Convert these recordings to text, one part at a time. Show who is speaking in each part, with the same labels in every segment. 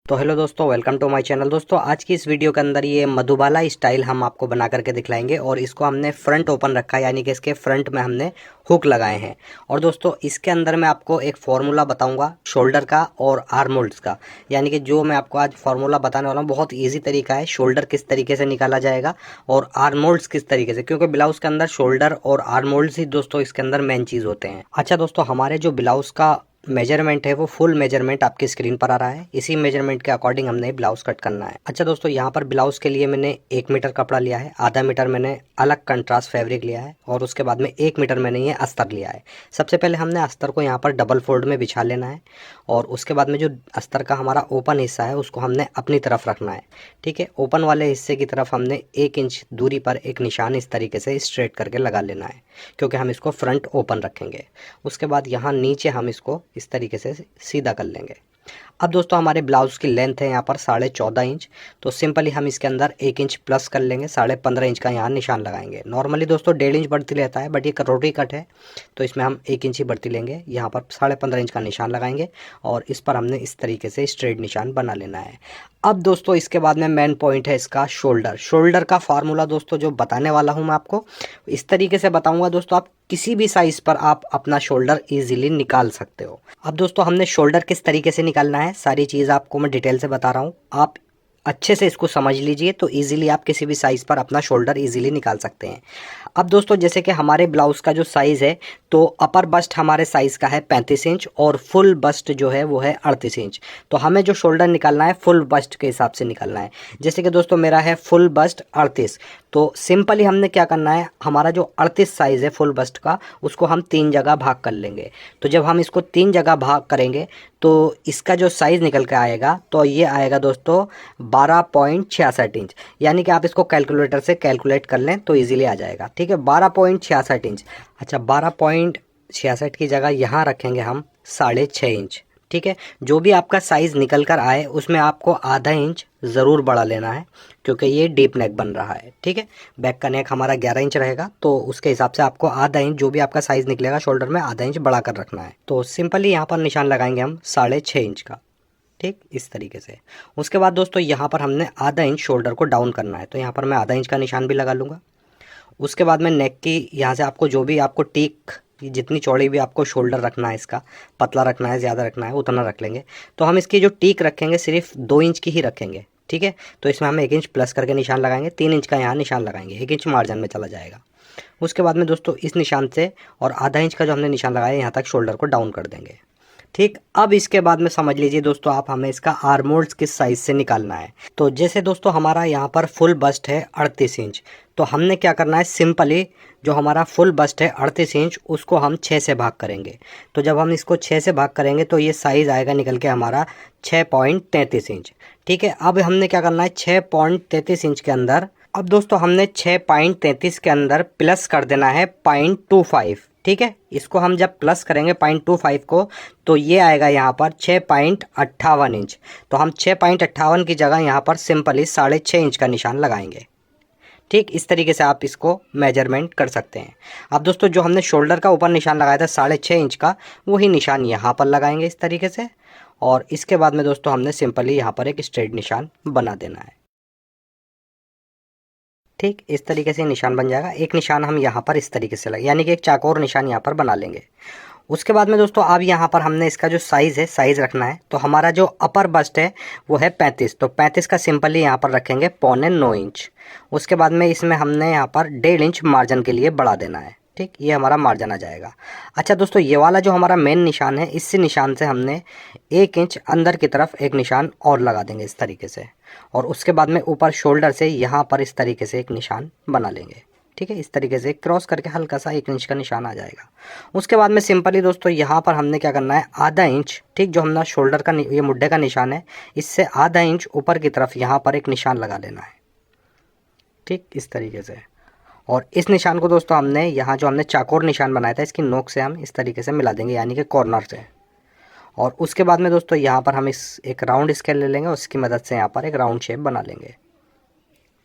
Speaker 1: तो हेलो दोस्तों, welcome to my channel. दोस्तों आज की इस वीडियो के अंदर ये मधुबाला स्टाइल हम आपको बना करके दिखलाएंगे और इसको हमने फ्रंट ओपन रखा है, यानी कि इसके फ्रंट में हमने हुक लगाए हैं। और दोस्तों इसके अंदर मैं आपको एक फार्मूला बताऊंगा शोल्डर का और आर्म होल्ड्स का, यानी कि जो मैं आपको आज फार्मूला बताने वाला हूँ बहुत ईजी तरीका है। शोल्डर किस तरीके से निकाला जाएगा और आर्म होल्ड्स किस तरीके से, क्योंकि ब्लाउज के अंदर शोल्डर और आर्म होल्ड्स ही दोस्तों इसके अंदर मेन चीज़ होते हैं। अच्छा दोस्तों, हमारे जो ब्लाउज का मेजरमेंट है वो फुल मेजरमेंट आपकी स्क्रीन पर आ रहा है। इसी मेजरमेंट के अकॉर्डिंग हमने ब्लाउज कट करना है। अच्छा दोस्तों, यहाँ पर ब्लाउज के लिए मैंने 1 मीटर कपड़ा लिया है, आधा मीटर मैंने अलग कंट्रास्ट फैब्रिक लिया है और उसके बाद में 1 मीटर मैंने ये अस्तर लिया है। सबसे पहले हमने अस्तर को यहाँ पर डबल फोल्ड में बिछा लेना है और उसके बाद में जो अस्तर का हमारा ओपन हिस्सा है उसको हमने अपनी तरफ रखना है। ठीक है, ओपन वाले हिस्से की तरफ हमने 1 इंच दूरी पर एक निशान इस तरीके से स्ट्रेट करके लगा लेना है, क्योंकि हम इसको फ्रंट ओपन रखेंगे। उसके बाद यहाँ नीचे हम इसको इस तरीके से सीधा कर लेंगे। अब दोस्तों हमारे ब्लाउज की लेंथ है यहाँ पर 14.5 इंच, तो सिंपली हम इसके अंदर 1 इंच प्लस कर लेंगे, 15.5 इंच का यहाँ निशान लगाएंगे। नॉर्मली दोस्तों 1.5 इंच बढ़ती रहता है, बट ये कटोरी कट है तो इसमें हम 1 इंच ही बढ़ती लेंगे। यहाँ पर 15.5 इंच का निशान लगाएंगे और इस पर हमने इस तरीके से स्ट्रेट निशान बना लेना है। अब दोस्तों इसके बाद में मेन पॉइंट है इसका शोल्डर का फार्मूला। दोस्तों जो बताने वाला हूँ मैं आपको इस तरीके से बताऊंगा दोस्तों, आप किसी भी साइज पर आप अपना शोल्डर इजीली निकाल सकते हो। अब दोस्तों हमने शोल्डर किस तरीके से निकालना है सारी चीज़ आपको मैं डिटेल से बता रहा हूँ, आप अच्छे से इसको समझ लीजिए तो इजीली आप किसी भी साइज़ पर अपना शोल्डर इजीली निकाल सकते हैं। अब दोस्तों जैसे कि हमारे ब्लाउज़ का जो साइज़ है तो अपर बस्ट हमारे साइज़ का है 35 इंच और फुल बस्ट जो है वो है 38 इंच। तो हमें जो शोल्डर निकालना है फुल बस्ट के हिसाब से निकालना है। जैसे कि दोस्तों मेरा है फुल बस्ट 38, तो सिंपली हमने क्या करना है, हमारा जो 38 साइज़ है फुल बस्ट का उसको हम 3 जगह भाग कर लेंगे। तो जब हम इसको 3 जगह भाग करेंगे तो इसका जो साइज़ निकल के आएगा तो ये आएगा दोस्तों 12.66 इंच, यानी कि आप इसको कैलकुलेटर से कैलकुलेट कर लें तो इजीली आ जाएगा। ठीक है, 12.66 इंच। अच्छा, 12.66 की जगह यहाँ रखेंगे हम 6.5 इंच। ठीक है, जो भी आपका साइज़ निकल कर आए उसमें आपको आधा इंच ज़रूर बढ़ा लेना है, क्योंकि ये डीप नेक बन रहा है। ठीक है, बैक का नेक हमारा 11 इंच रहेगा तो उसके हिसाब से आपको आधा इंच जो भी आपका साइज़ निकलेगा शोल्डर में आधा इंच बढ़ा कर रखना है। तो सिंपली यहाँ पर निशान लगाएंगे हम 6.5 इंच का। ठीक, इस तरीके से। उसके बाद दोस्तों यहाँ पर हमने आधा इंच शोल्डर को डाउन करना है, तो यहाँ पर मैं आधा इंच का निशान भी लगा लूँगा। उसके बाद में नेक की यहाँ से आपको जो भी आपको टीक जितनी चौड़ी भी आपको शोल्डर रखना है, इसका पतला रखना है ज़्यादा रखना है उतना रख लेंगे। तो हम इसकी जो टीक रखेंगे सिर्फ 2 इंच की ही रखेंगे। ठीक है, तो इसमें हम 1 इंच प्लस करके निशान लगाएंगे, 3 इंच का यहाँ निशान लगाएंगे, 1 इंच मार्जिन में चला जाएगा। उसके बाद में दोस्तों इस निशान से और आधा इंच का जो हमने निशान लगाया यहाँ तक शोल्डर को डाउन कर देंगे। ठीक, अब इसके बाद में समझ लीजिए दोस्तों आप हमें इसका आर्म होल्ड्स किस साइज से निकालना है। तो जैसे दोस्तों हमारा यहाँ पर फुल बस्ट है 38 इंच, तो हमने क्या करना है, सिंपली जो हमारा फुल बस्ट है 38 इंच उसको हम 6 से भाग करेंगे। तो जब हम इसको 6 से भाग करेंगे तो ये साइज़ आएगा निकल के हमारा 6.33 इंच। ठीक है, अब हमने क्या करना है 6.33 इंच के अंदर, अब दोस्तों हमने 6.33 के अंदर प्लस कर देना है 0.25। ठीक है, इसको हम जब प्लस करेंगे 0.25 को तो ये आएगा यहाँ पर 6.58 इंच। तो हम 6.58 की जगह यहाँ पर सिंपली 6.5 इंच का निशान लगाएंगे। ठीक, इस तरीके से आप इसको मेजरमेंट कर सकते हैं। अब दोस्तों जो हमने शोल्डर का ऊपर निशान लगाया था 6.5 इंच का, वही निशान यहाँ पर लगाएंगे इस तरीके से। और इसके बाद में दोस्तों हमने सिंपली यहाँ पर एक स्ट्रेट निशान बना देना है। ठीक, इस तरीके से निशान बन जाएगा। एक निशान हम यहाँ पर इस तरीके से लगे, यानी कि एक चाकोर निशान यहाँ पर बना लेंगे। उसके बाद में दोस्तों अब यहाँ पर हमने इसका जो साइज़ है साइज़ रखना है। तो हमारा जो अपर बस्ट है वो है 35, तो 35 का सिंपली यहाँ पर रखेंगे 9.25 इंच। उसके बाद में इसमें हमने यहाँ पर 1.5 इंच मार्जिन के लिए बढ़ा देना है। ठीक, ये हमारा मार्जिन आ जाएगा। अच्छा दोस्तों, ये वाला जो हमारा मेन निशान है इस निशान से हमने 1 इंच अंदर की तरफ एक निशान और लगा देंगे इस तरीके से। और उसके बाद में ऊपर शोल्डर से यहाँ पर इस तरीके से एक निशान बना लेंगे। ठीक है, इस तरीके से क्रॉस करके हल्का सा 1 इंच का निशान आ जाएगा। उसके बाद में सिंपली दोस्तों यहाँ पर हमने क्या करना है, आधा इंच, ठीक, जो हमारा शोल्डर का ये मुड्ढे का निशान है इससे आधा इंच ऊपर की तरफ यहाँ पर एक निशान लगा लेना है। ठीक, इस तरीके से। और इस निशान को दोस्तों हमने यहाँ जो हमने चाकोर निशान बनाया था इसकी नोक से हम इस तरीके से मिला देंगे, यानी कि कॉर्नर से। और उसके बाद में दोस्तों यहाँ पर हम इस एक राउंड स्केल ले लेंगे, उसकी मदद से यहाँ पर एक राउंड शेप बना लेंगे।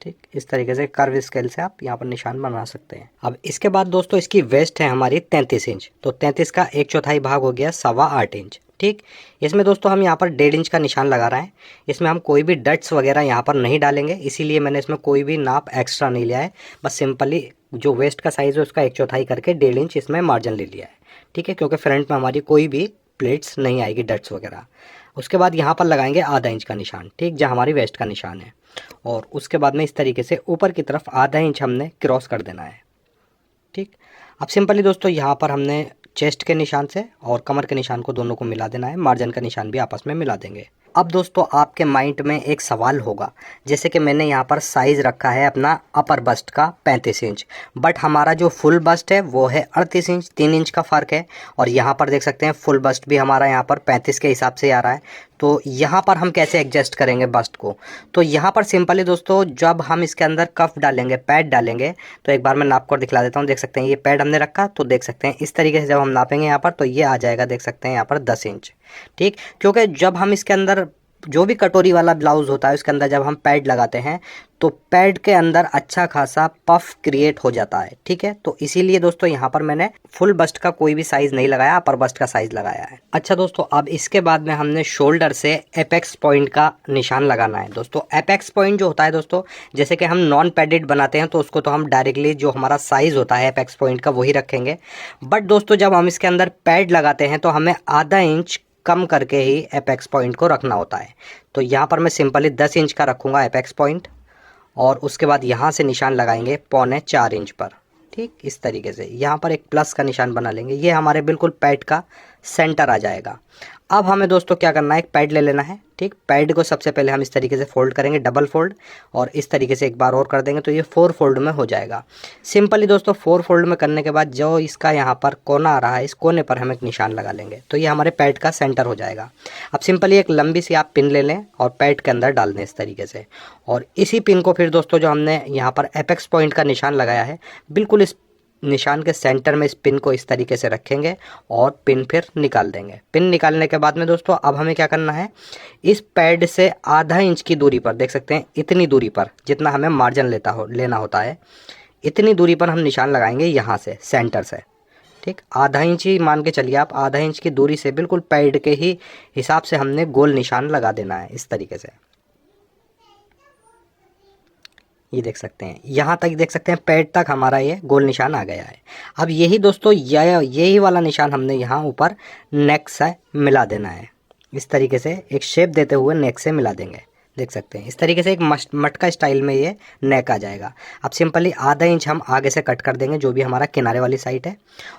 Speaker 1: ठीक, इस तरीके से कर्व स्केल से आप यहाँ पर निशान बना सकते हैं। अब इसके बाद दोस्तों इसकी वेस्ट है हमारी 33 इंच, तो 33 का 1/4 भाग हो गया 8.25 इंच। ठीक, इसमें दोस्तों हम यहाँ पर 1.5 इंच का निशान लगा रहे हैं। इसमें हम कोई भी डट्स वगैरह यहाँ पर नहीं डालेंगे, इसीलिए मैंने इसमें कोई भी नाप एक्स्ट्रा नहीं लिया है। बस सिंपली जो वेस्ट का साइज़ है उसका 1/4 करके 1.5 इंच इसमें मार्जिन ले लिया है। ठीक है, क्योंकि फ्रंट में हमारी कोई भी प्लेट्स नहीं आएगी, डट्स वगैरह। उसके बाद यहाँ पर लगाएंगे ½ इंच का निशान, ठीक, जहाँ हमारी वेस्ट का निशान है। और उसके बाद में इस तरीके से ऊपर की तरफ ½ इंच हमने क्रॉस कर देना है। ठीक, अब सिंपली दोस्तों यहाँ पर हमने चेस्ट के निशान से और कमर के निशान को दोनों को मिला देना है, मार्जिन का निशान भी आपस में मिला देंगे। अब दोस्तों आपके माइंड में एक सवाल होगा, जैसे कि मैंने यहाँ पर साइज़ रखा है अपना अपर बस्ट का 35 इंच, बट हमारा जो फुल बस्ट है वो है 38 इंच, 3 इंच का फ़र्क है। और यहाँ पर देख सकते हैं फुल बस्ट भी हमारा यहाँ पर 35 के हिसाब से आ रहा है। तो यहाँ पर हम कैसे एडजस्ट करेंगे बस्ट को? तो यहाँ पर सिंपली दोस्तों जब हम इसके अंदर कफ डालेंगे, पैड डालेंगे, तो एक बार मैं नाप कर दिखला देता हूँ। देख सकते हैं ये पैड हमने रखा, तो देख सकते हैं इस तरीके से जब हम नापेंगे यहाँ पर तो ये आ जाएगा, देख सकते हैं यहाँ पर 10 इंच। ठीक, क्योंकि जब हम इसके अंदर जो भी कटोरी वाला ब्लाउज़ होता है उसके अंदर जब हम पैड लगाते हैं तो पैड के अंदर अच्छा खासा पफ क्रिएट हो जाता है। ठीक है, तो इसीलिए दोस्तों यहाँ पर मैंने फुल बस्ट का कोई भी साइज़ नहीं लगाया, अपर बस्ट का साइज़ लगाया है। अच्छा दोस्तों, अब इसके बाद में हमने शोल्डर से एपेक्स पॉइंट का निशान लगाना है। दोस्तों एपेक्स पॉइंट जो होता है दोस्तों, जैसे कि हम नॉन पैडेड बनाते हैं तो उसको तो हम डायरेक्टली जो हमारा साइज़ होता है एपेक्स पॉइंट का वही रखेंगे। बट दोस्तों जब हम इसके अंदर पैड लगाते हैं तो हमें ½ इंच कम करके ही एपेक्स पॉइंट को रखना होता है। तो यहाँ पर मैं सिंपली 10 इंच का रखूँगा एपेक्स पॉइंट, और उसके बाद यहाँ से निशान लगाएंगे 3.25 इंच पर। ठीक, इस तरीके से यहाँ पर एक प्लस का निशान बना लेंगे, ये हमारे बिल्कुल पैड का सेंटर आ जाएगा। अब हमें दोस्तों क्या करना है, एक पैड ले लेना है। ठीक, पैड को सबसे पहले हम इस तरीके से फोल्ड करेंगे, डबल फोल्ड, और इस तरीके से एक बार और कर देंगे तो ये 4 फोल्ड में हो जाएगा। सिंपली दोस्तों 4 फोल्ड में करने के बाद जो इसका यहाँ पर कोना आ रहा है, इस कोने पर हम एक निशान लगा लेंगे तो ये हमारे पैड का सेंटर हो जाएगा। अब सिंपली एक लंबी सी आप पिन ले लें और पैड के अंदर डाल दें इस तरीके से, और इसी पिन को फिर दोस्तों जो हमने यहाँ पर एपेक्स पॉइंट का निशान लगाया है, बिल्कुल इस निशान के सेंटर में इस पिन को इस तरीके से रखेंगे और पिन फिर निकाल देंगे। पिन निकालने के बाद में दोस्तों अब हमें क्या करना है, इस पैड से ½ इंच की दूरी पर, देख सकते हैं इतनी दूरी पर, जितना हमें मार्जिन लेना होता है, इतनी दूरी पर हम निशान लगाएंगे यहाँ से सेंटर से। ठीक, ½ इंच ही मान के चलिए आप, ½ इंच की दूरी से बिल्कुल पैड के ही हिसाब से हमने गोल निशान लगा देना है इस तरीके से। ये देख सकते हैं यहाँ तक, देख सकते हैं पैड तक हमारा ये गोल निशान आ गया है। अब यही दोस्तों यही वाला निशान हमने यहाँ ऊपर नेक से मिला देना है, इस तरीके से एक शेप देते हुए नेक से मिला देंगे। देख सकते हैं इस तरीके से एक मटका स्टाइल में ये नेक आ जाएगा। अब सिंपली ½ इंच हम आगे से कट कर देंगे, जो भी हमारा किनारे वाली साइड है,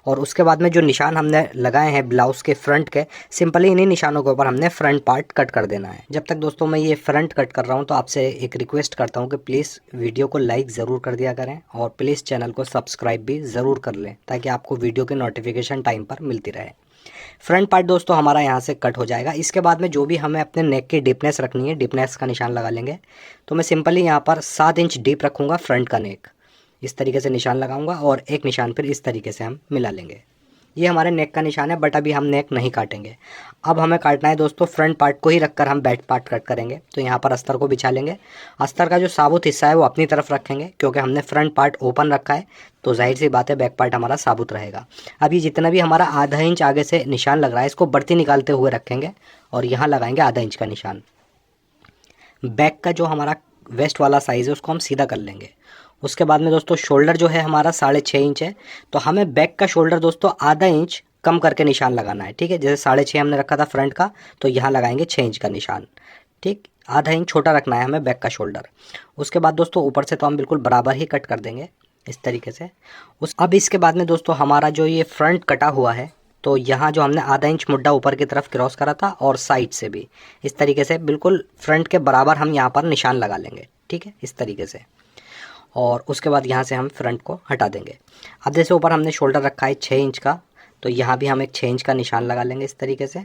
Speaker 1: और उसके बाद में जो निशान हमने लगाए हैं ब्लाउज़ के फ्रंट के, सिंपली इन्हीं निशानों के ऊपर हमने फ्रंट पार्ट कट कर देना है। जब तक दोस्तों मैं ये फ्रंट कट कर रहा हूँ तो आपसे एक रिक्वेस्ट करता हूँ कि प्लीज़ वीडियो को लाइक ज़रूर कर दिया करें और प्लीज़ चैनल को सब्सक्राइब भी ज़रूर कर लें, ताकि आपको वीडियो की नोटिफिकेशन टाइम पर मिलती रहे। फ्रंट पार्ट दोस्तों हमारा यहाँ से कट हो जाएगा। इसके बाद में जो भी हमें अपने नेक की डीपनेस रखनी है, डीपनेस का निशान लगा लेंगे। तो मैं सिंपली यहाँ पर 7 इंच डीप रखूँगा फ्रंट का नेक, इस तरीके से निशान लगाऊंगा और एक निशान फिर इस तरीके से हम मिला लेंगे। ये हमारे नेक का निशान है, बट अभी हम नेक नहीं काटेंगे। अब हमें काटना है दोस्तों फ्रंट पार्ट को ही रखकर हम बैक पार्ट कट करेंगे। तो यहाँ पर अस्तर को बिछा लेंगे, अस्तर का जो साबुत हिस्सा है वो अपनी तरफ रखेंगे, क्योंकि हमने फ्रंट पार्ट ओपन रखा है तो जाहिर सी बात है बैक पार्ट हमारा साबुत रहेगा। अब ये जितना भी हमारा ½ इंच आगे से निशान लग रहा है, इसको बढ़ती निकालते हुए रखेंगे और यहाँ लगाएंगे ½ इंच का निशान। बैक का जो हमारा वेस्ट वाला साइज़ है उसको हम सीधा कर लेंगे। उसके बाद में दोस्तों शोल्डर जो है हमारा 6.5 इंच है, तो हमें बैक का शोल्डर दोस्तों ½ इंच कम करके निशान लगाना है। ठीक है, जैसे 6.5 हमने रखा था फ्रंट का, तो यहाँ लगाएंगे 6 इंच का निशान। ठीक, ½ इंच छोटा रखना है हमें बैक का शोल्डर। उसके बाद दोस्तों ऊपर से तो हम बिल्कुल बराबर ही कट कर देंगे इस तरीके से। अब इसके बाद में दोस्तों हमारा जो ये फ्रंट कटा हुआ है, तो यहाँ जो हमने ½ इंच मुड्ढा ऊपर की तरफ क्रॉस करा था और साइड से भी इस तरीके से बिल्कुल फ्रंट के बराबर हम यहाँ पर निशान लगा लेंगे। ठीक है, इस तरीके से, और उसके बाद यहाँ से हम फ्रंट को हटा देंगे। अब जैसे ऊपर हमने शोल्डर रखा है 6 इंच का, तो यहाँ भी हम एक 6 इंच का निशान लगा लेंगे इस तरीके से,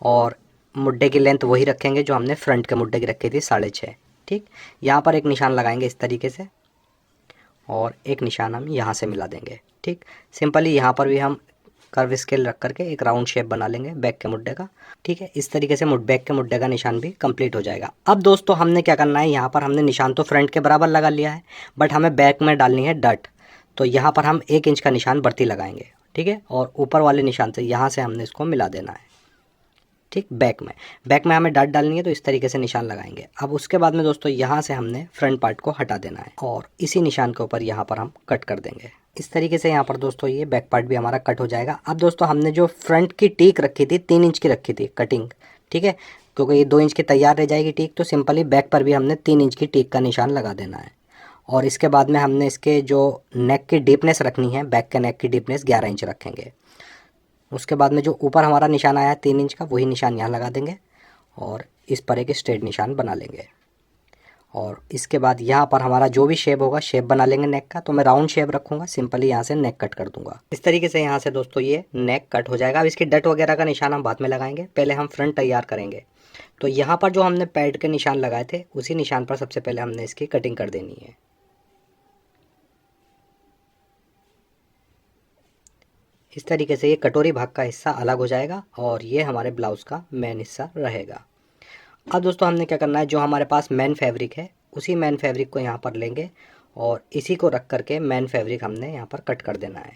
Speaker 1: और मुड्ढे की लेंथ वही रखेंगे जो हमने फ्रंट के मुड्ढे की रखी थी 6.5। ठीक, यहाँ पर एक निशान लगाएंगे इस तरीके से और एक निशान हम यहाँ से मिला देंगे। ठीक, सिंपली यहाँ पर भी हम कर्व स्केल रख करके एक राउंड शेप बना लेंगे बैक के मुड्ढे का। ठीक है, इस तरीके से बैक के मुड्ढे का निशान भी कंप्लीट हो जाएगा। अब दोस्तों हमने क्या करना है, यहाँ पर हमने निशान तो फ्रंट के बराबर लगा लिया है, बट हमें बैक में डालनी है डट। तो यहाँ पर हम 1 इंच का निशान बढ़ती लगाएंगे। ठीक है, और ऊपर वाले निशान से यहाँ से हमने इसको मिला देना है ठीक। बैक में हमें डॉट डालनी है, तो इस तरीके से निशान लगाएंगे। अब उसके बाद में दोस्तों यहाँ से हमने फ्रंट पार्ट को हटा देना है और इसी निशान के ऊपर यहाँ पर हम कट कर देंगे। इस तरीके से यहाँ पर दोस्तों ये बैक पार्ट भी हमारा कट हो जाएगा। अब दोस्तों हमने जो फ्रंट की टीक रखी थी 3 इंच की रखी थी कटिंग, ठीक है, क्योंकि ये 2 इंच की तैयार रह जाएगी टीक, तो सिंपली बैक पर भी हमने 3 इंच की टीक का निशान लगा देना है। और इसके बाद में हमने इसके जो नेक की डीपनेस रखनी है, बैक के नेक की डीपनेस 11 इंच रखेंगे। उसके बाद में जो ऊपर हमारा निशान आया है 3 इंच का, वही निशान यहाँ लगा देंगे और इस पर एक स्ट्रेट निशान बना लेंगे। और इसके बाद यहाँ पर हमारा जो भी शेप होगा शेप बना लेंगे नेक का। तो मैं राउंड शेप रखूँगा, सिंपली यहाँ से नेक कट कर दूंगा। इस तरीके से यहाँ से दोस्तों ये नेक कट हो जाएगा। अब इसकी डट वगैरह का निशान हम बाद में लगाएंगे, पहले हम फ्रंट तैयार करेंगे। तो यहाँ पर जो हमने पैड के निशान लगाए थे उसी निशान पर सबसे पहले हमने इसकी कटिंग कर देनी है। इस तरीके से ये कटोरी भाग का हिस्सा अलग हो जाएगा और ये हमारे ब्लाउज़ का मेन हिस्सा रहेगा। अब दोस्तों हमने क्या करना है, जो हमारे पास मेन फैब्रिक है उसी मेन फैब्रिक को यहाँ पर लेंगे और इसी को रख करके मेन फैब्रिक हमने यहाँ पर कट कर देना है।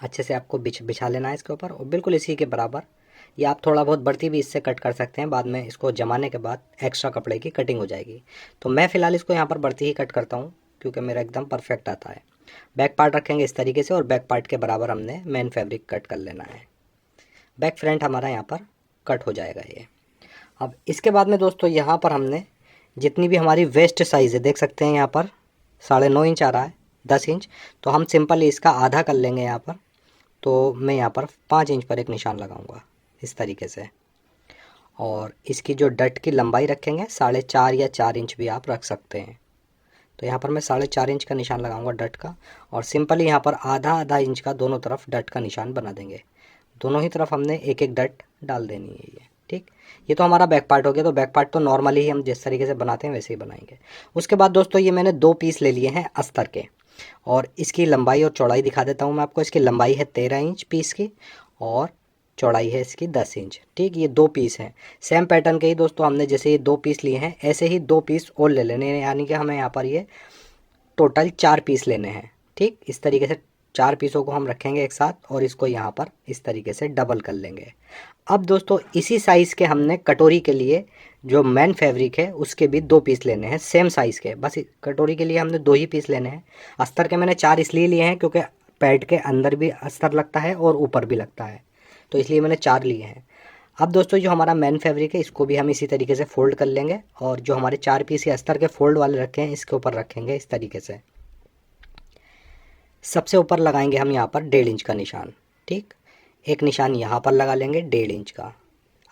Speaker 1: अच्छे से आपको बिछा लेना है इसके ऊपर और बिल्कुल इसी के बराबर, या आप थोड़ा बहुत बढ़ती भी इससे कट कर सकते हैं, बाद में इसको जमाने के बाद एक्स्ट्रा कपड़े की कटिंग हो जाएगी। तो मैं फ़िलहाल इसको यहाँ पर बढ़ती ही कट करता हूँ क्योंकि मेरा एकदम परफेक्ट आता है। बैक पार्ट रखेंगे इस तरीके से और बैक पार्ट के बराबर हमने मेन फैब्रिक कट कर लेना है। बैक फ्रंट हमारा यहाँ पर कट हो जाएगा ये। अब इसके बाद में दोस्तों यहाँ पर हमने जितनी भी हमारी वेस्ट साइज़ है, देख सकते हैं यहाँ पर 9.5 इंच आ रहा है, 10 इंच, तो हम सिंपली इसका आधा कर लेंगे यहाँ पर। तो मैं यहाँ पर 5 इंच पर एक निशान लगाऊंगा इस तरीके से। और इसकी जो डट की लंबाई रखेंगे 4.5 या 4 इंच भी आप रख सकते हैं। तो यहाँ पर मैं 4.5 इंच का निशान लगाऊंगा डट का और सिंपली यहाँ पर आधा इंच का दोनों तरफ डट का निशान बना देंगे। दोनों ही तरफ हमने एक एक डट डाल देनी है ये, ठीक। ये तो हमारा बैक पार्ट हो गया। तो बैक पार्ट तो नॉर्मली ही हम जिस तरीके से बनाते हैं वैसे ही बनाएंगे। उसके बाद दोस्तों ये मैंने 2 पीस ले लिए हैं अस्तर के और इसकी लंबाई और चौड़ाई दिखा देता हूँ मैं आपको। इसकी लंबाई है 13 इंच पीस की और चौड़ाई है इसकी 10 इंच, ठीक। ये 2 पीस हैं सेम पैटर्न के ही दोस्तों। हमने जैसे ये 2 पीस लिए हैं ऐसे ही 2 पीस और ले लेने हैं, यानी कि हमें यहाँ पर ये टोटल 4 पीस लेने हैं, ठीक। इस तरीके से 4 पीसों को हम रखेंगे एक साथ और इसको यहाँ पर इस तरीके से डबल कर लेंगे। अब दोस्तों इसी साइज़ के हमने कटोरी के लिए जो मेन फैब्रिक है उसके भी 2 पीस लेने हैं सेम साइज़ के। बस कटोरी के लिए हमने 2 ही पीस लेने हैं। अस्तर के मैंने 4 इसलिए लिए हैं क्योंकि पैड के अंदर भी अस्तर लगता है और ऊपर भी लगता है, तो इसलिए मैंने 4 लिए हैं। अब दोस्तों जो हमारा मेन फैब्रिक है इसको भी हम इसी तरीके से फोल्ड कर लेंगे और जो हमारे 4 पीस ये अस्तर के फोल्ड वाले रखे हैं इसके ऊपर रखेंगे इस तरीके से। सबसे ऊपर लगाएंगे हम यहाँ पर 1.5 इंच का निशान, ठीक। एक निशान यहाँ पर लगा लेंगे 1.5 इंच का।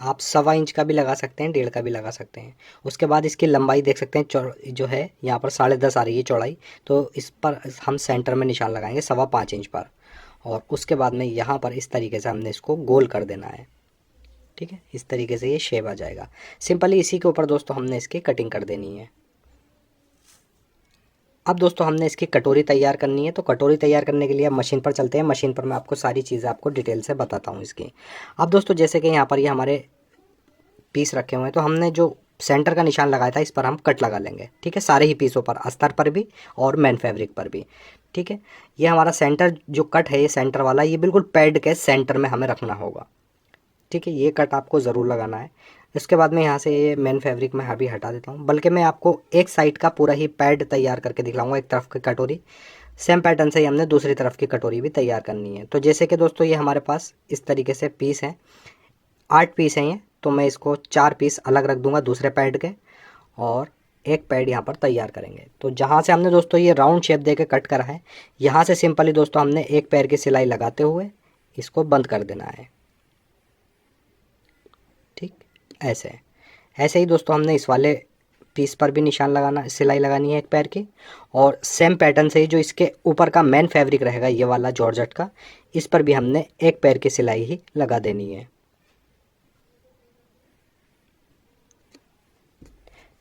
Speaker 1: आप 1.25 इंच का भी लगा सकते हैं, 1.5 का भी लगा सकते हैं। उसके बाद इसकी लंबाई देख सकते हैं जो है यहाँ पर 10.5 आ रही है चौड़ाई, तो इस पर हम सेंटर में निशान लगाएंगे 5.25 इंच पर। और उसके बाद में यहाँ पर इस तरीके से हमने इसको गोल कर देना है, ठीक है। इस तरीके से ये शेप आ जाएगा। सिंपली इसी के ऊपर दोस्तों हमने इसकी कटिंग कर देनी है। अब दोस्तों हमने इसकी कटोरी तैयार करनी है। तो कटोरी तैयार करने के लिए अब मशीन पर चलते हैं। मशीन पर मैं आपको सारी चीज़ें आपको डिटेल से बताता हूँ इसकी। अब दोस्तों जैसे कि यहाँ पर ये हमारे पीस रखे हुए हैं, तो हमने जो सेंटर का निशान लगाया था इस पर हम कट लगा लेंगे, ठीक है। सारे ही पीसों पर, अस्तर पर भी और मेन फैब्रिक पर भी, ठीक है। ये हमारा सेंटर जो कट है, ये सेंटर वाला, ये बिल्कुल पैड के सेंटर में हमें रखना होगा, ठीक है। ये कट आपको ज़रूर लगाना है। इसके बाद में यहाँ से ये मेन फैब्रिक मैं अभी हटा देता हूँ, बल्कि मैं आपको एक साइड का पूरा ही पैड तैयार करके दिखलाऊंगा। एक तरफ की कटोरी सेम पैटर्न से ही हमने दूसरी तरफ की कटोरी भी तैयार करनी है। तो जैसे कि दोस्तों ये हमारे पास इस तरीके से पीस हैं, 8 पीस हैं ये, तो मैं इसको 4 पीस अलग रख दूंगा दूसरे पैड के और एक पैड यहाँ पर तैयार करेंगे। तो जहाँ से हमने दोस्तों ये राउंड शेप दे के कट करा है, यहाँ से सिंपली दोस्तों हमने एक पैर की सिलाई लगाते हुए इसको बंद कर देना है, ठीक। ऐसे ही दोस्तों हमने इस वाले पीस पर भी निशान लगाना, सिलाई लगानी है एक पैर की। और सेम पैटर्न से ही जो इसके ऊपर का मेन फैब्रिक रहेगा ये वाला जॉर्जेट का, इस पर भी हमने एक पैर की सिलाई ही लगा देनी है,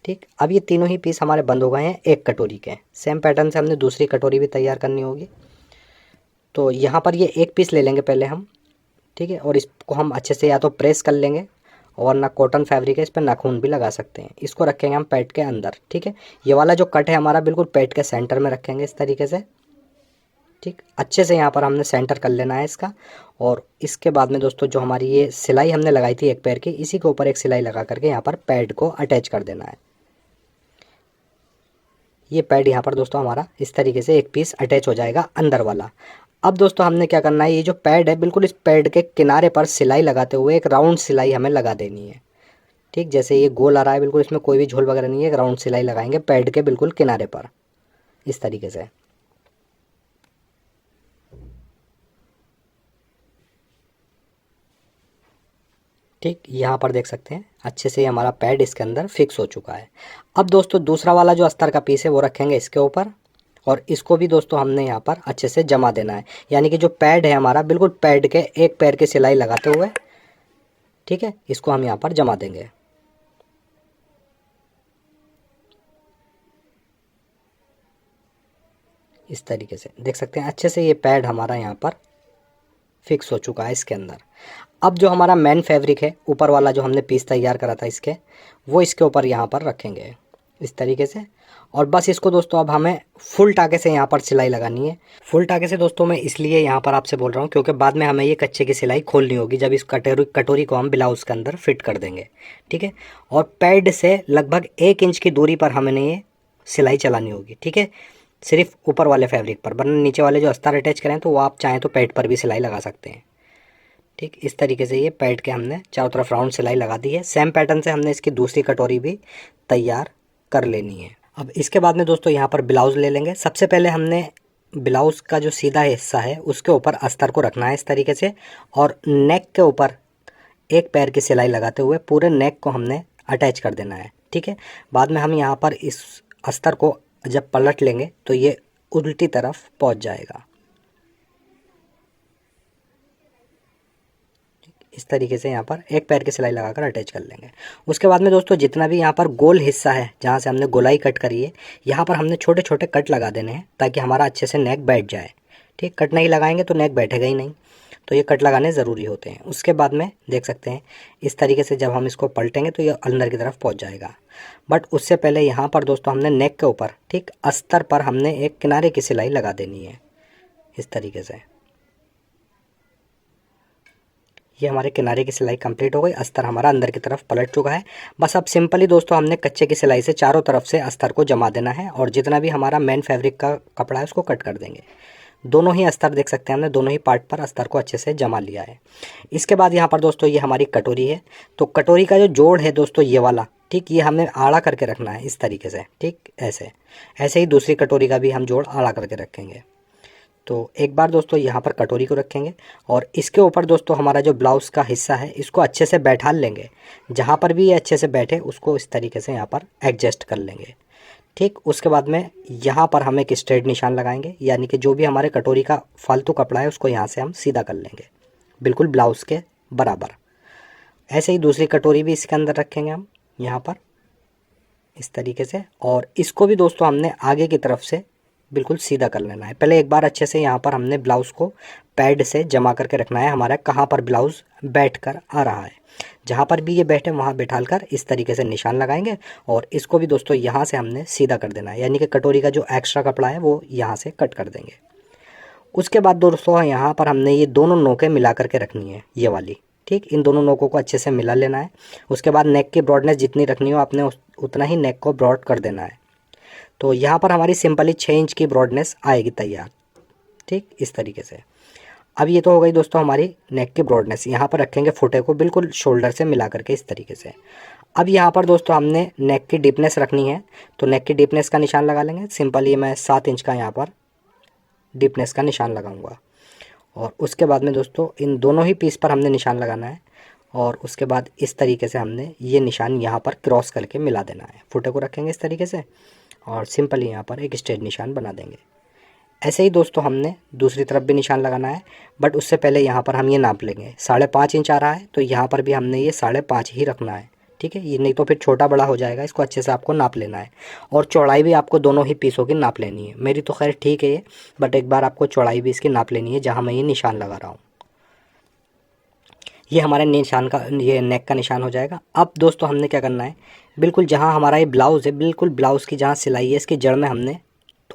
Speaker 1: ठीक। अब ये तीनों ही पीस हमारे बंद हो गए हैं एक कटोरी के। सेम पैटर्न से हमने दूसरी कटोरी भी तैयार करनी होगी। तो यहाँ पर ये एक पीस ले लेंगे पहले हम, ठीक है। और इसको हम अच्छे से या तो प्रेस कर लेंगे और ना कॉटन फैब्रिक है, इस पर नाखून भी लगा सकते हैं। इसको रखेंगे हम पैड के अंदर, ठीक है। ये वाला जो कट है हमारा बिल्कुल पैड के सेंटर में रखेंगे इस तरीके से। ठीक, अच्छे से यहाँ पर हमने सेंटर कर लेना है इसका। और इसके बाद में दोस्तों जो हमारी ये सिलाई हमने लगाई थी एक पैर की, इसी के ऊपर एक सिलाई लगा करके यहाँ पर पैड को अटैच कर देना है। ये पैड यहाँ पर दोस्तों हमारा इस तरीके से एक पीस अटैच हो जाएगा अंदर वाला। अब दोस्तों हमने क्या करना है, ये जो पैड है बिल्कुल इस पैड के किनारे पर सिलाई लगाते हुए एक राउंड सिलाई हमें लगा देनी है। ठीक, जैसे ये गोल आ रहा है बिल्कुल, इसमें कोई भी झोल वगैरह नहीं है, एक राउंड सिलाई लगाएंगे पैड के बिल्कुल किनारे पर इस तरीके से। ठीक, यहाँ पर देख सकते हैं अच्छे से हमारा पैड इसके अंदर फिक्स हो चुका है। अब दोस्तों दूसरा वाला जो अस्तर का पीस है वो रखेंगे इसके ऊपर, और इसको भी दोस्तों हमने यहाँ पर अच्छे से जमा देना है। यानी कि जो पैड है हमारा बिल्कुल पैड के एक पैर की सिलाई लगाते हुए, ठीक है, इसको हम यहाँ पर जमा देंगे। इस तरीके से देख सकते हैं अच्छे से ये पैड हमारा यहाँ पर फिक्स हो चुका है इसके अंदर। अब जो हमारा मेन फैब्रिक है ऊपर वाला जो हमने पीस तैयार करा था इसके, वो इसके ऊपर यहाँ पर रखेंगे इस तरीके से। और बस इसको दोस्तों अब हमें फुल टाके से यहाँ पर सिलाई लगानी है। फुल टाके से दोस्तों मैं इसलिए यहाँ पर आपसे बोल रहा हूँ क्योंकि बाद में हमें ये कच्चे की सिलाई खोलनी होगी जब इस कटोरी को हम ब्लाउज के अंदर फिट कर देंगे। ठीक है, और पैड से लगभग 1 इंच की दूरी पर हमें ये सिलाई चलानी होगी। ठीक है, सिर्फ ऊपर वाले फैब्रिक पर, वरना नीचे वाले जो अस्तर अटैच करें तो वो आप चाहें तो पैड पर भी सिलाई लगा सकते हैं। ठीक, इस तरीके से ये पैड के हमने चारों तरफ राउंड सिलाई लगा दी है। सेम पैटर्न से हमने इसकी दूसरी कटोरी भी तैयार कर लेनी है। अब इसके बाद में दोस्तों यहाँ पर ब्लाउज़ ले लेंगे। सबसे पहले हमने ब्लाउज़ का जो सीधा हिस्सा है उसके ऊपर अस्तर को रखना है इस तरीके से, और नेक के ऊपर एक पैर की सिलाई लगाते हुए पूरे नेक को हमने अटैच कर देना है। ठीक है, बाद में हम यहाँ पर इस अस्तर को जब पलट लेंगे तो ये उल्टी तरफ पहुँच जाएगा। इस तरीके से यहाँ पर एक पैर की सिलाई लगाकर अटैच कर लेंगे। उसके बाद में दोस्तों जितना भी यहाँ पर गोल हिस्सा है जहाँ से हमने गोलाई कट करी है, यहाँ पर हमने छोटे छोटे कट लगा देने हैं ताकि हमारा अच्छे से नेक बैठ जाए। ठीक, कट नहीं लगाएंगे तो नेक बैठेगा ही नहीं, तो ये कट लगाने ज़रूरी होते हैं। उसके बाद में देख सकते हैं इस तरीके से जब हम इसको पलटेंगे तो ये अंदर की तरफ पहुँच जाएगा। बट उससे पहले यहाँ पर दोस्तों हमने नेक के ऊपर, ठीक, अस्तर पर हमने एक किनारे की सिलाई लगा देनी है इस तरीके से। ये हमारे किनारे की सिलाई कंप्लीट हो गई, अस्तर हमारा अंदर की तरफ पलट चुका है। बस अब सिंपली दोस्तों हमने कच्चे की सिलाई से चारों तरफ से अस्तर को जमा देना है, और जितना भी हमारा मेन फैब्रिक का कपड़ा है उसको कट कर देंगे। दोनों ही अस्तर देख सकते हैं हमने दोनों ही पार्ट पर अस्तर को अच्छे से जमा लिया है। इसके बाद यहाँ पर दोस्तों ये हमारी कटोरी है, तो कटोरी का जो जोड़ है दोस्तों ये वाला, ठीक, ये हमें आड़ा करके रखना है इस तरीके से। ठीक, ऐसे ऐसे ही दूसरी कटोरी का भी हम जोड़ आड़ा करके रखेंगे। तो एक बार दोस्तों यहाँ पर कटोरी को रखेंगे और इसके ऊपर दोस्तों हमारा जो ब्लाउज़ का हिस्सा है इसको अच्छे से बैठा लेंगे। जहाँ पर भी ये अच्छे से बैठे उसको इस तरीके से यहाँ पर एडजस्ट कर लेंगे। ठीक, उसके बाद में यहाँ पर हम एक स्ट्रेट निशान लगाएंगे, यानी कि जो भी हमारे कटोरी का फालतू कपड़ा है उसको यहाँ से हम सीधा कर लेंगे बिल्कुल ब्लाउज़ के बराबर। ऐसे ही दूसरी कटोरी भी इसके अंदर रखेंगे हम यहाँ पर इस तरीके से, और इसको भी दोस्तों हमने आगे की तरफ से बिल्कुल सीधा कर लेना है। पहले एक बार अच्छे से यहाँ पर हमने ब्लाउज़ को पैड से जमा करके रखना है, हमारा कहाँ पर ब्लाउज़ बैठ कर आ रहा है। जहाँ पर भी ये बैठे वहाँ बैठाल कर इस तरीके से निशान लगाएंगे, और इसको भी दोस्तों यहाँ से हमने सीधा कर देना है, यानी कि कटोरी का जो एक्स्ट्रा कपड़ा है वो यहाँ से कट कर देंगे। उसके बाद दोस्तों यहाँ पर हमने ये दोनों नोकें मिला करके रखनी है, ये वाली। ठीक, इन दोनों नोकों को अच्छे से मिला लेना है। उसके बाद नेक की ब्रॉडनेस जितनी रखनी हो आपने उतना ही नेक को ब्रॉड कर देना है। तो यहाँ पर हमारी सिंपली 6 इंच की ब्रॉडनेस आएगी तैयार। ठीक, इस तरीके से। अब ये तो हो गई दोस्तों हमारी नेक की ब्रॉडनेस। यहाँ पर रखेंगे फुटे को बिल्कुल शोल्डर से मिला करके इस तरीके से। अब यहाँ पर दोस्तों हमने नेक की डीपनेस रखनी है, तो नेक की डीपनेस का निशान लगा लेंगे। सिंपली मैं 7 इंच का यहाँ पर डीपनेस का निशान लगाऊंगा, और उसके बाद में दोस्तों इन दोनों ही पीस पर हमने निशान लगाना है, और उसके बाद इस तरीके से हमने ये निशान यहाँ पर क्रॉस करके मिला देना है। फुटे को रखेंगे इस तरीके से और सिंपली यहाँ पर एक स्ट्रेट निशान बना देंगे। ऐसे ही दोस्तों हमने दूसरी तरफ भी निशान लगाना है, बट उससे पहले यहाँ पर हम ये नाप लेंगे। 5.5 इंच आ रहा है तो यहाँ पर भी हमने ये 5.5 ही रखना है। ठीक है, ये नहीं तो फिर छोटा बड़ा हो जाएगा, इसको अच्छे से आपको नाप लेना है। और चौड़ाई भी आपको दोनों ही पीसों की नाप लेनी है। मेरी तो खैर ठीक है ये, बट एक बार आपको चौड़ाई भी इसकी नाप लेनी है जहाँ मैं ये निशान लगा रहा हूँ। ये हमारे निशान का, ये नेक का निशान हो जाएगा। अब दोस्तों हमने क्या करना है, बिल्कुल जहाँ हमारा ये ब्लाउज़ है, बिल्कुल ब्लाउज़ की जहाँ सिलाई है इसकी जड़ में हमने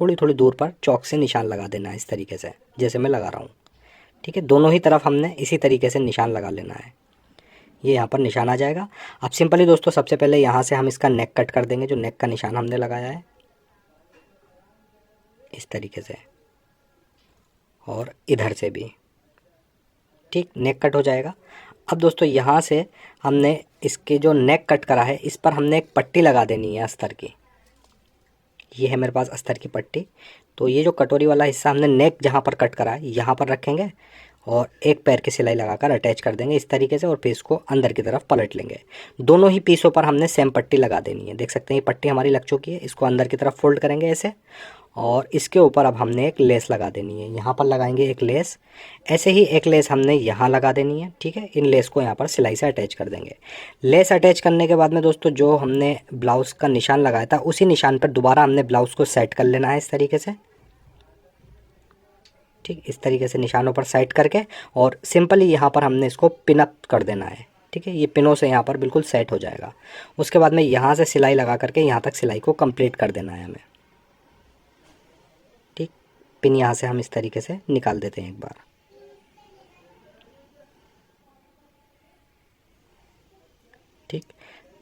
Speaker 1: थोड़ी थोड़ी दूर पर चौक से निशान लगा देना है इस तरीके से, जैसे मैं लगा रहा हूँ। ठीक है, दोनों ही तरफ हमने इसी तरीके से निशान लगा लेना है। ये यहाँ पर निशान आ जाएगा। अब सिंपली दोस्तों सबसे पहले यहाँ से हम इसका नेक कट कर देंगे, जो नेक का निशान हमने लगाया है इस तरीके से, और इधर से भी। ठीक, नेक कट हो जाएगा। अब दोस्तों यहाँ से हमने इसके जो नेक कट करा है इस पर हमने एक पट्टी लगा देनी है अस्तर की। ये है मेरे पास अस्तर की पट्टी। तो ये जो कटोरी वाला हिस्सा हमने नेक जहाँ पर कट करा है यहाँ पर रखेंगे और एक पैर की सिलाई लगाकर अटैच कर देंगे इस तरीके से, और फिर इसको अंदर की तरफ पलट लेंगे। दोनों ही पीसों पर हमने सेम पट्टी लगा देनी है। देख सकते हैं ये पट्टी हमारी लग चुकी है। इसको अंदर की तरफ फोल्ड करेंगे ऐसे, और इसके ऊपर अब हमने एक लेस लगा देनी है। यहाँ पर लगाएंगे एक लेस, ऐसे ही एक लेस हमने यहाँ लगा देनी है। ठीक है, इन लेस को यहाँ पर सिलाई से अटैच कर देंगे। लेस अटैच करने के बाद में दोस्तों जो हमने ब्लाउज़ का निशान लगाया था उसी निशान पर दोबारा हमने ब्लाउज़ को सेट कर लेना है इस तरीके से। ठीक, इस तरीके से निशानों पर सेट करके और सिंपली यहाँ पर हमने इसको पिन अप कर देना है। ठीक है, ये पिनों से यहाँ पर बिल्कुल सेट हो जाएगा। उसके बाद में यहाँ से सिलाई लगा करके यहाँ तक सिलाई को कंप्लीट कर देना है हमें। ठीक, पिन यहाँ से हम इस तरीके से निकाल देते हैं एक बार। ठीक,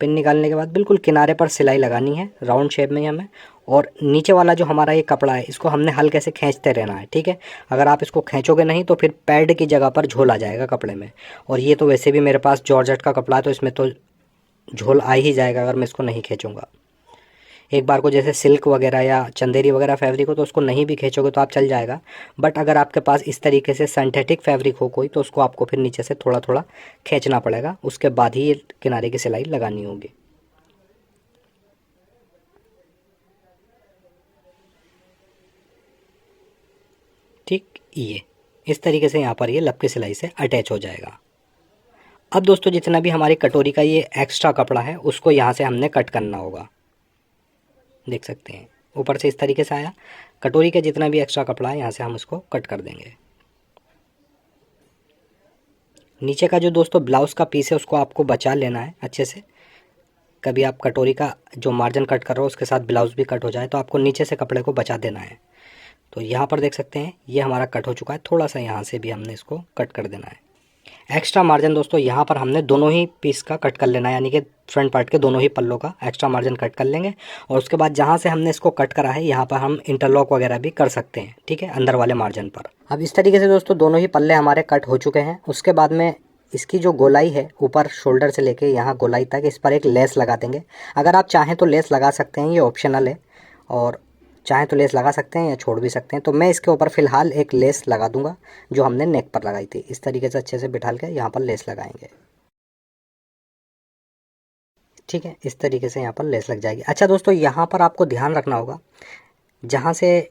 Speaker 1: पिन निकालने के बाद बिल्कुल किनारे पर सिलाई लगानी है राउंड शेप में ही हमें, और नीचे वाला जो हमारा ये कपड़ा है इसको हमने हल्के से खींचते रहना है। ठीक है, अगर आप इसको खींचोगे नहीं तो फिर पैड की जगह पर झोल आ जाएगा कपड़े में, और ये तो वैसे भी मेरे पास जॉर्जेट का कपड़ा है तो इसमें तो झोल आ ही जाएगा अगर मैं इसको नहीं खींचूँगा। एक बार को जैसे सिल्क वगैरह या चंदेरी वगैरह फैब्रिक हो तो उसको नहीं भी खींचोगे तो आप चल जाएगा, बट अगर आपके पास इस तरीके से सिंथेटिक फैब्रिक हो कोई तो उसको आपको फिर नीचे से थोड़ा थोड़ा खींचना पड़ेगा, उसके बाद ही ये किनारे की सिलाई लगानी होगी। ठीक, ये इस तरीके से यहाँ पर ये लब की सिलाई से अटैच हो जाएगा। अब दोस्तों जितना भी हमारी कटोरी का ये एक्स्ट्रा कपड़ा है उसको यहाँ से हमने कट करना होगा। देख सकते हैं ऊपर से इस तरीके से आया। कटोरी का जितना भी एक्स्ट्रा कपड़ा है यहाँ से हम उसको कट कर देंगे। नीचे का जो दोस्तों ब्लाउज़ का पीस है उसको आपको बचा लेना है अच्छे से। कभी आप कटोरी का जो मार्जिन कट कर रहे हो उसके साथ ब्लाउज़ भी कट हो जाए तो आपको नीचे से कपड़े को बचा देना है। तो यहाँ पर देख सकते हैं ये हमारा कट हो चुका है। थोड़ा सा यहाँ से भी हमने इसको कट कर देना है। एक्स्ट्रा मार्जिन दोस्तों यहाँ पर हमने दोनों ही पीस का कट कर लेना है, यानी कि फ्रंट पार्ट के दोनों ही पल्लों का एक्स्ट्रा मार्जिन कट कर लेंगे। और उसके बाद जहाँ से हमने इसको कट करा है यहाँ पर हम इंटरलॉक वगैरह भी कर सकते हैं। ठीक है, अंदर वाले मार्जिन पर। अब इस तरीके से दोस्तों दोनों ही पल्ले हमारे कट हो चुके हैं। उसके बाद में इसकी जो गोलाई है ऊपर शोल्डर से लेके यहाँ गोलाई तक इस पर एक लेस लगा देंगे। अगर आप चाहें तो लेस लगा सकते हैं, ये ऑप्शनल है, और चाहें तो लेस लगा सकते हैं या छोड़ भी सकते हैं। तो मैं इसके ऊपर फ़िलहाल एक लेस लगा दूंगा जो हमने नेक पर लगाई थी। इस तरीके से अच्छे से बिठा के यहाँ पर लेस लगाएंगे। ठीक है, इस तरीके से यहाँ पर लेस लग जाएगी। अच्छा दोस्तों यहाँ पर आपको ध्यान रखना होगा, जहाँ से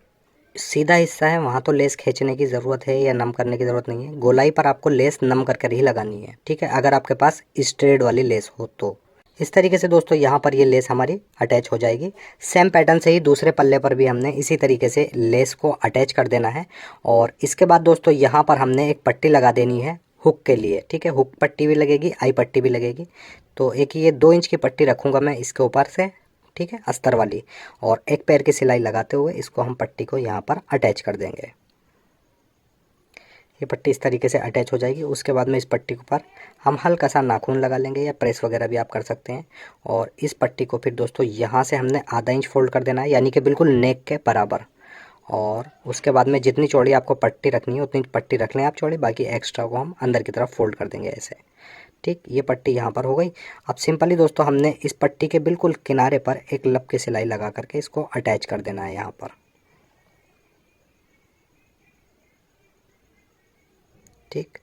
Speaker 1: सीधा हिस्सा है वहाँ तो लेस खींचने की ज़रूरत है या नम करने की ज़रूरत नहीं है। गोलाई पर आपको लेस नम कर ही लगानी है। ठीक है, अगर आपके पास स्ट्रेट वाली लेस हो तो। इस तरीके से दोस्तों यहाँ पर ये लेस हमारी अटैच हो जाएगी। सेम पैटर्न से ही दूसरे पल्ले पर भी हमने इसी तरीके से लेस को अटैच कर देना है। और इसके बाद दोस्तों यहाँ पर हमने एक पट्टी लगा देनी है हुक के लिए। ठीक है, हुक पट्टी भी लगेगी, आई पट्टी भी लगेगी। तो एक ये 2 इंच की पट्टी रखूँगा मैं इसके ऊपर से। ठीक है, अस्तर वाली, और एक पैर की सिलाई लगाते हुए इसको हम पट्टी को यहाँ पर अटैच कर देंगे। ये पट्टी इस तरीके से अटैच हो जाएगी। उसके बाद में इस पट्टी के ऊपर हम हल्का सा नाखून लगा लेंगे या प्रेस वगैरह भी आप कर सकते हैं। और इस पट्टी को फिर दोस्तों यहाँ से हमने आधा इंच फोल्ड कर देना है, यानी कि बिल्कुल नेक के बराबर। और उसके बाद में जितनी चौड़ी आपको पट्टी रखनी है उतनी पट्टी रख लें आप चौड़ी, बाकी एक्स्ट्रा को हम अंदर की तरफ फोल्ड कर देंगे ऐसे। ठीक, ये पट्टी यहाँ पर हो गई। अब सिंपली दोस्तों हमने इस पट्टी के बिल्कुल किनारे पर एक लब की सिलाई लगा करके इसको अटैच कर देना है यहाँ पर। ठीक,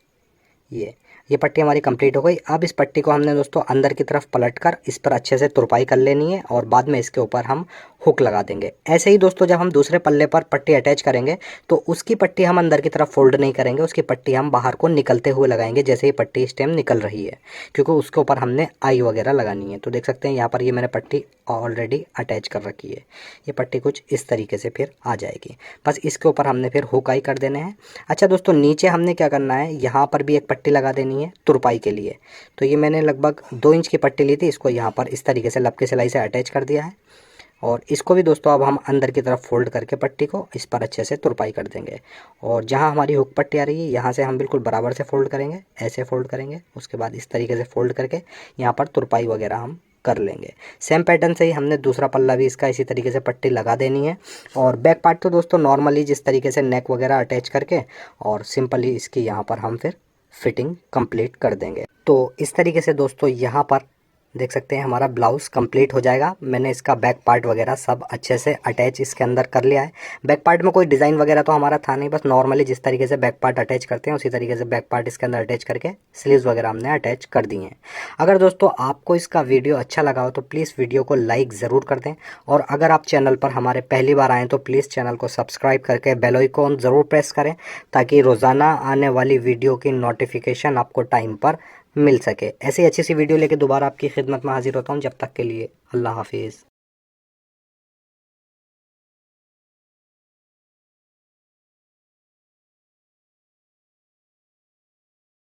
Speaker 1: ये पट्टी हमारी कंप्लीट हो गई। अब इस पट्टी को हमने दोस्तों अंदर की तरफ पलटकर इस पर अच्छे से तुरपाई कर लेनी है, और बाद में इसके ऊपर हम हुक लगा देंगे। ऐसे ही दोस्तों जब हम दूसरे पल्ले पर पट्टी अटैच करेंगे तो उसकी पट्टी हम अंदर की तरफ फोल्ड नहीं करेंगे, उसकी पट्टी हम बाहर को निकलते हुए लगाएंगे, जैसे ही पट्टी इस टाइम निकल रही है, क्योंकि उसके ऊपर हमने आई वगैरह लगानी है। तो देख सकते हैं यहाँ पर ये मैंने पट्टी ऑलरेडी अटैच कर रखी है। ये पट्टी कुछ इस तरीके से फिर आ जाएगी। बस इसके ऊपर हमने फिर हुक आई कर देने हैं। अच्छा दोस्तों नीचे हमने क्या करना है, यहाँ पर भी एक पट्टी लगा देनी है तुरपाई के लिए। तो ये मैंने लगभग 2 इंच की पट्टी ली थी, इसको यहाँ पर इस तरीके से लब की सिलाई से अटैच कर दिया है। और इसको भी दोस्तों अब हम अंदर की तरफ फोल्ड करके पट्टी को इस पर अच्छे से तुरपाई कर देंगे। और जहाँ हमारी हुक पट्टी आ रही है यहाँ से हम बिल्कुल बराबर से फोल्ड करेंगे, ऐसे फोल्ड करेंगे, उसके बाद इस तरीके से फोल्ड करके यहाँ पर तुरपाई वगैरह हम कर लेंगे। सेम पैटर्न से ही हमने दूसरा पल्ला भी इसका इसी तरीके से पट्टी लगा देनी है। और बैक पार्ट तो दोस्तों नॉर्मली जिस तरीके से नेक वगैरह अटैच करके और सिंपली इसकी यहाँ पर हम फिर फिटिंग कंप्लीट कर देंगे। तो इस तरीके से दोस्तों यहाँ पर देख सकते हैं हमारा ब्लाउज़ कंप्लीट हो जाएगा। मैंने इसका बैक पार्ट वगैरह सब अच्छे से अटैच इसके अंदर कर लिया है। बैक पार्ट में कोई डिज़ाइन वगैरह तो हमारा था नहीं, बस नॉर्मली जिस तरीके से बैक पार्ट अटैच करते हैं उसी तरीके से बैक पार्ट इसके अंदर अटैच करके स्लीव्स वगैरह हमने अटैच कर दिए हैं। अगर दोस्तों आपको इसका वीडियो अच्छा लगा हो तो प्लीज़ वीडियो को लाइक ज़रूर कर दें। और अगर आप चैनल पर हमारे पहली बार आएँ तो प्लीज़ चैनल को सब्सक्राइब करके बेल आइकन ज़रूर प्रेस करें, ताकि रोज़ाना आने वाली वीडियो की नोटिफिकेशन आपको टाइम पर मिल सके। ऐसी अच्छी सी वीडियो लेके दोबारा आपकी खिदमत में हाजिर होता हूँ। जब तक के लिए अल्लाह हाफिज़।